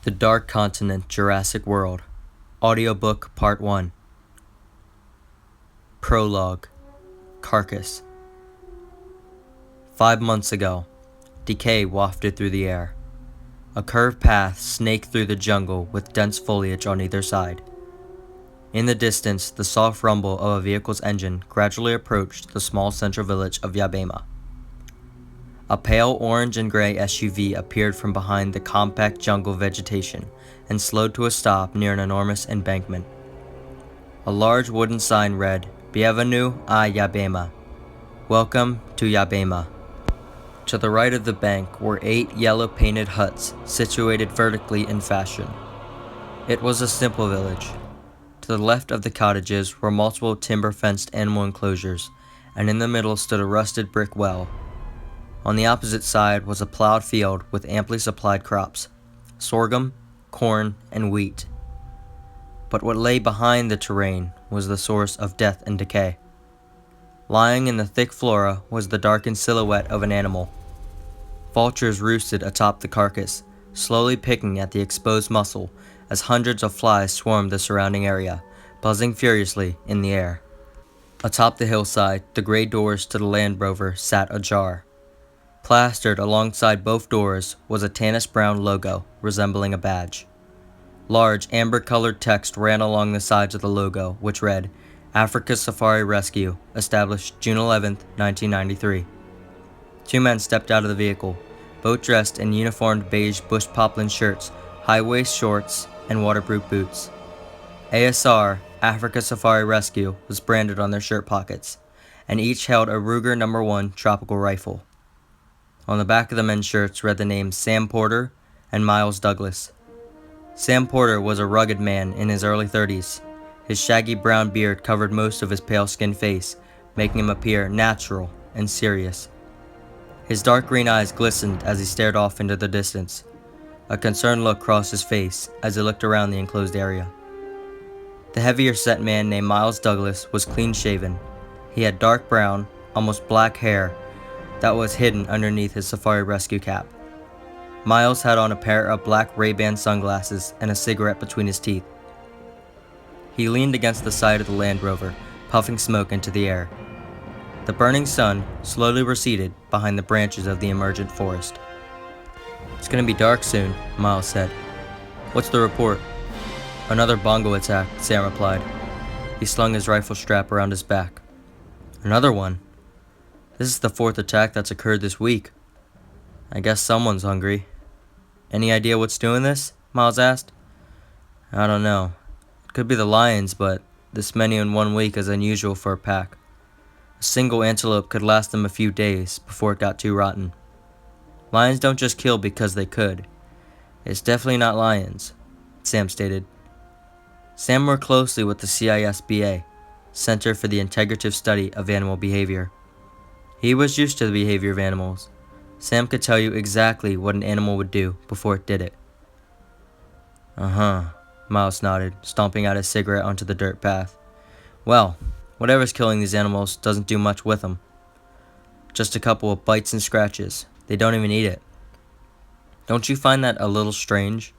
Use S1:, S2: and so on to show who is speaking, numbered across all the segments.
S1: The Dark Continent Jurassic World. Audiobook Part 1. Prologue. Carcass. 5 months ago, decay wafted through the air. A curved path snaked through the jungle with dense foliage on either side. In the distance, the soft rumble of a vehicle's engine gradually approached the small central village of Yah Bhima. A pale orange and gray SUV appeared from behind the compact jungle vegetation and slowed to a stop near an enormous embankment. A large wooden sign read, "Bienvenue à Yah Bhima." Welcome to Yah Bhima. To the right of the bank were 8 yellow-painted huts situated vertically in fashion. It was a simple village. To the left of the cottages were multiple timber-fenced animal enclosures, and in the middle stood a rusted brick well. On the opposite side was a plowed field with amply supplied crops, sorghum, corn, and wheat. But what lay behind the terrain was the source of death and decay. Lying in the thick flora was the darkened silhouette of an animal. Vultures roosted atop the carcass, slowly picking at the exposed muscle as hundreds of flies swarmed the surrounding area, buzzing furiously in the air. Atop the hillside, the gray doors to the Land Rover sat ajar. Plastered alongside both doors was a tannish-brown logo resembling a badge. Large amber-colored text ran along the sides of the logo, which read, "Africa Safari Rescue, established June 11, 1993. 2 men stepped out of the vehicle, both dressed in uniformed beige bush poplin shirts, high-waist shorts, and waterproof boots. ASR, Africa Safari Rescue, was branded on their shirt pockets, and each held a Ruger No. 1 tropical rifle. On the back of the men's shirts read the names Sam Porter and Miles Douglas. Sam Porter was a rugged man in his early 30s. His shaggy brown beard covered most of his pale-skinned face, making him appear natural and serious. His dark green eyes glistened as he stared off into the distance. A concerned look crossed his face as he looked around the enclosed area. The heavier-set man named Miles Douglas was clean-shaven. He had dark brown, almost black hair that was hidden underneath his safari rescue cap. Miles had on a pair of black Ray-Ban sunglasses and a cigarette between his teeth. He leaned against the side of the Land Rover, puffing smoke into the air. The burning sun slowly receded behind the branches of the emergent forest. "It's gonna be dark soon," Miles said. "What's the report?" "Another bongo attack," Sam replied. He slung his rifle strap around his back. "Another one? This is the 4th attack that's occurred this week. I guess someone's hungry." "Any idea what's doing this?" Miles asked. "I don't know. It could be the lions, but this many in 1 week is unusual for a pack. A single antelope could last them a few days before it got too rotten. Lions don't just kill because they could. It's definitely not lions," Sam stated. Sam worked closely with the CISBA, Center for the Integrative Study of Animal Behavior. He was used to the behavior of animals. Sam could tell you exactly what an animal would do before it did it. "Uh-huh," Miles nodded, stomping out his cigarette onto the dirt path. "Well, whatever's killing these animals doesn't do much with them. Just a couple of bites and scratches. They don't even eat it. Don't you find that a little strange?"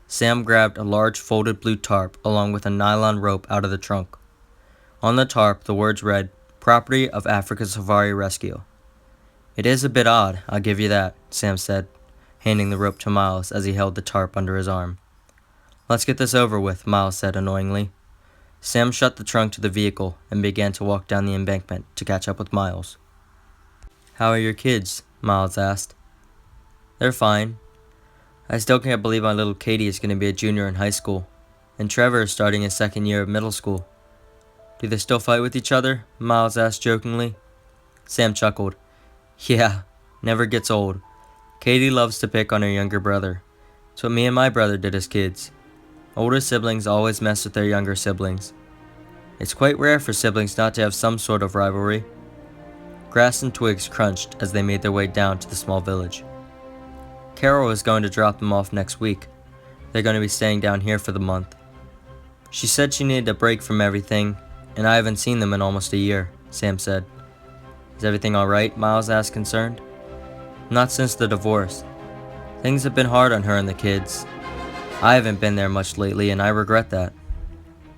S1: Sam grabbed a large folded blue tarp along with a nylon rope out of the trunk. On the tarp, the words read, "Property of Africa Safari Rescue." "It is a bit odd, I'll give you that," Sam said, handing the rope to Miles as he held the tarp under his arm. "Let's get this over with," Miles said annoyingly. Sam shut the trunk to the vehicle and began to walk down the embankment to catch up with Miles. "How are your kids?" Miles asked. "They're fine. I still can't believe my little Katie is going to be a junior in high school, and Trevor is starting his 2nd year of middle school." "Do they still fight with each other?" Miles asked jokingly. Sam chuckled. "Yeah, never gets old. Katie loves to pick on her younger brother. It's what me and my brother did as kids. Older siblings always mess with their younger siblings. It's quite rare for siblings not to have some sort of rivalry." Grass and twigs crunched as they made their way down to the small village. "Carol is going to drop them off next week. They're going to be staying down here for the month. She said she needed a break from everything, and I haven't seen them in almost a year," Sam said. "Is everything alright?" Miles asked, concerned. "Not since the divorce. Things have been hard on her and the kids. I haven't been there much lately, and I regret that.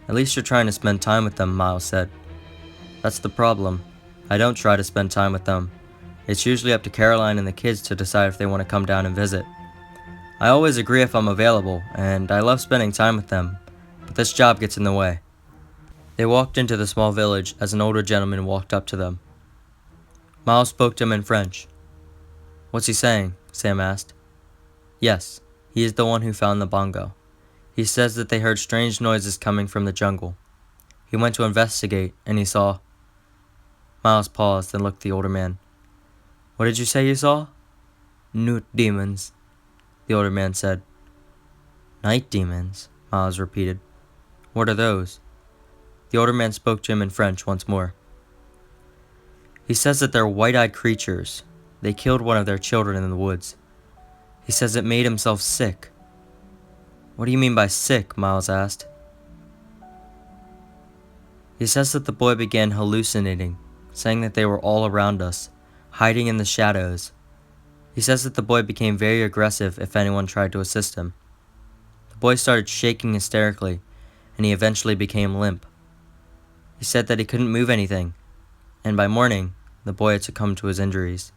S1: At least you're trying to spend time with them, Miles said. That's the problem. I don't try to spend time with them. It's usually up to Caroline and the kids to decide if they want to come down and visit. I always agree if I'm available, and I love spending time with them, but this job gets in the way. They walked into the small village as an older gentleman walked up to them. Miles spoke to him in French. What's he saying? Sam asked. Yes, he is the one who found the bongo. He says that they heard strange noises coming from the jungle. He went to investigate, and he saw... Miles paused and looked at the older man. What did you say you saw? Newt demons, the older man said. Night demons, Miles repeated. What are those? The older man spoke to him in French once more. He says that they're white-eyed creatures. They killed one of their children in the woods. He says it made himself sick. What do you mean by sick? Miles asked. He says that the boy began hallucinating, saying that they were all around us, hiding in the shadows. He says that the boy became very aggressive if anyone tried to assist him. The boy started shaking hysterically, and he eventually became limp. He said that he couldn't move anything, and by morning, the boy had succumbed to his injuries.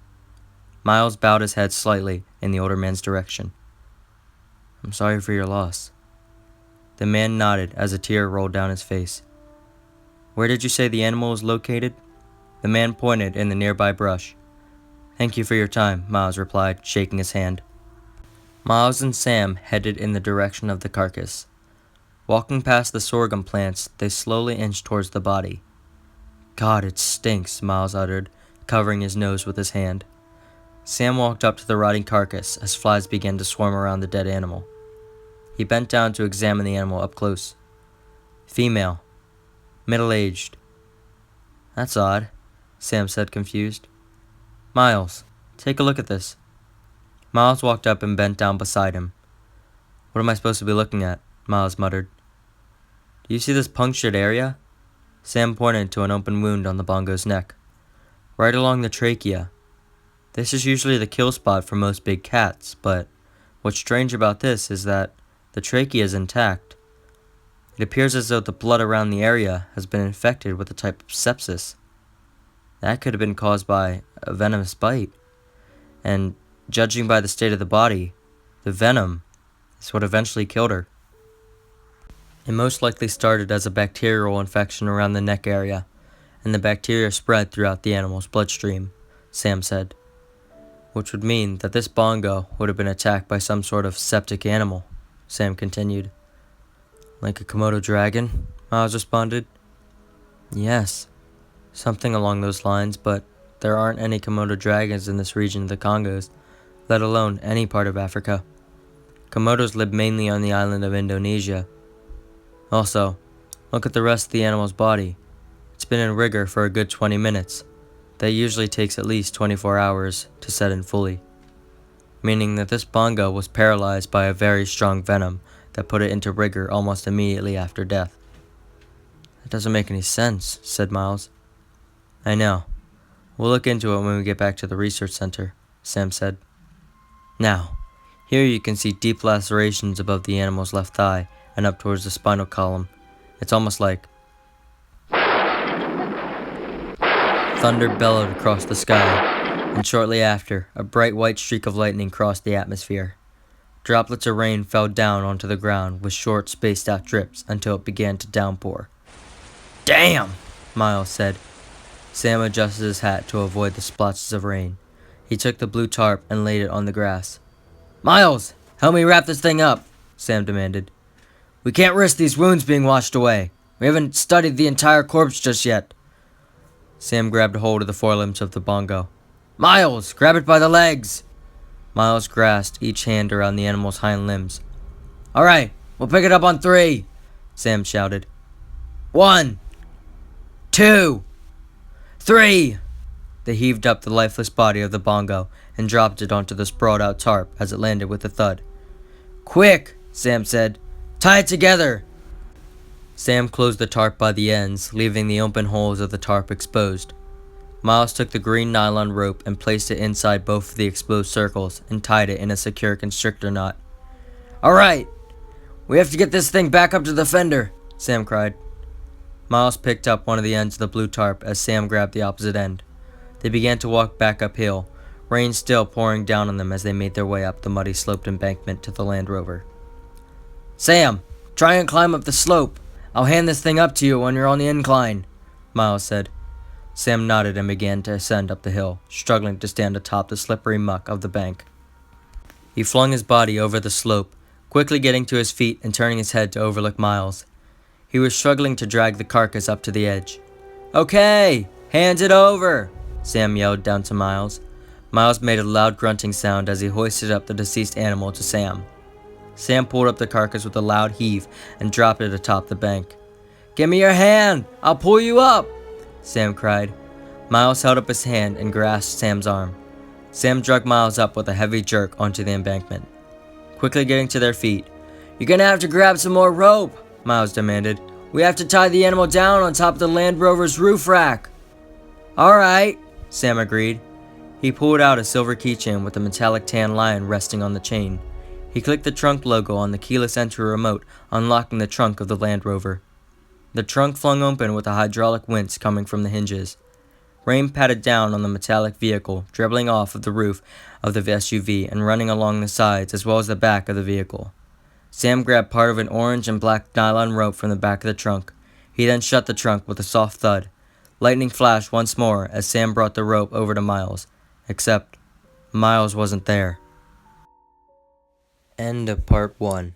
S1: Miles bowed his head slightly in the older man's direction. I'm sorry for your loss. The man nodded as a tear rolled down his face. Where did you say the animal was located? The man pointed in the nearby brush. Thank you for your time, Miles replied, shaking his hand. Miles and Sam headed in the direction of the carcass. Walking past the sorghum plants, they slowly inched towards the body. God, it stinks, Miles uttered, covering his nose with his hand. Sam walked up to the rotting carcass as flies began to swarm around the dead animal. He bent down to examine the animal up close. Female. Middle-aged. That's odd, Sam said, confused. Miles, take a look at this. Miles walked up and bent down beside him. What am I supposed to be looking at? Miles muttered. Do you see this punctured area? Sam pointed to an open wound on the bongo's neck. Right along the trachea. This is usually the kill spot for most big cats, but what's strange about this is that the trachea is intact. It appears as though the blood around the area has been infected with a type of sepsis. That could have been caused by a venomous bite. And judging by the state of the body, the venom is what eventually killed her. It most likely started as a bacterial infection around the neck area, and the bacteria spread throughout the animal's bloodstream, Sam said. Which would mean that this bongo would have been attacked by some sort of septic animal, Sam continued. Like a Komodo dragon? Miles responded. Yes, something along those lines, but there aren't any Komodo dragons in this region of the Congos, let alone any part of Africa. Komodos live mainly on the island of Indonesia. Also, look at the rest of the animal's body. It's been in rigor for a good 20 minutes. That usually takes at least 24 hours to set in fully. Meaning that this bongo was paralyzed by a very strong venom that put it into rigor almost immediately after death. That doesn't make any sense, said Miles. I know. We'll look into it when we get back to the research center, Sam said. Now, here you can see deep lacerations above the animal's left thigh and up towards the spinal column. It's almost like... Thunder bellowed across the sky, and shortly after, a bright white streak of lightning crossed the atmosphere. Droplets of rain fell down onto the ground with short, spaced-out drips until it began to downpour. Damn! Miles said. Sam adjusted his hat to avoid the splotches of rain. He took the blue tarp and laid it on the grass. Miles, help me wrap this thing up, Sam demanded. We can't risk these wounds being washed away. We haven't studied the entire corpse just yet. Sam grabbed hold of the forelimbs of the bongo. Miles, grab it by the legs! Miles grasped each hand around the animal's hind limbs. All right, we'll pick it up on 3, Sam shouted. 1, 2, 3! They heaved up the lifeless body of the bongo and dropped it onto the sprawled-out tarp as it landed with a thud. Quick, Sam said. Tie it together! Sam closed the tarp by the ends, leaving the open holes of the tarp exposed. Miles took the green nylon rope and placed it inside both of the exposed circles and tied it in a secure constrictor knot. All right, We have to get this thing back up to the fender, Sam cried. Miles picked up one of the ends of the blue tarp as Sam grabbed the opposite end. They began to walk back uphill, rain still pouring down on them as they made their way up the muddy sloped embankment to the Land Rover. Sam, try and climb up the slope. I'll hand this thing up to you when you're on the incline, Miles said. Sam nodded and began to ascend up the hill, struggling to stand atop the slippery muck of the bank. He flung his body over the slope, quickly getting to his feet and turning his head to overlook Miles. He was struggling to drag the carcass up to the edge. Okay, hand it over, Sam yelled down to Miles. Miles made a loud grunting sound as he hoisted up the deceased animal to Sam. Sam pulled up the carcass with a loud heave and dropped it atop the bank. Give me your hand! I'll pull you up! Sam cried. Miles held up his hand and grasped Sam's arm. Sam dragged Miles up with a heavy jerk onto the embankment. Quickly getting to their feet. You're gonna have to grab some more rope, Miles demanded. We have to tie the animal down on top of the Land Rover's roof rack. Alright, Sam agreed. He pulled out a silver keychain with a metallic tan lion resting on the chain. He clicked the trunk logo on the keyless entry remote, unlocking the trunk of the Land Rover. The trunk flung open with a hydraulic winch coming from the hinges. Rain patted down on the metallic vehicle, dribbling off of the roof of the SUV and running along the sides as well as the back of the vehicle. Sam grabbed part of an orange and black nylon rope from the back of the trunk. He then shut the trunk with a soft thud. Lightning flashed once more as Sam brought the rope over to Miles. Except, Miles wasn't there. End of part 1.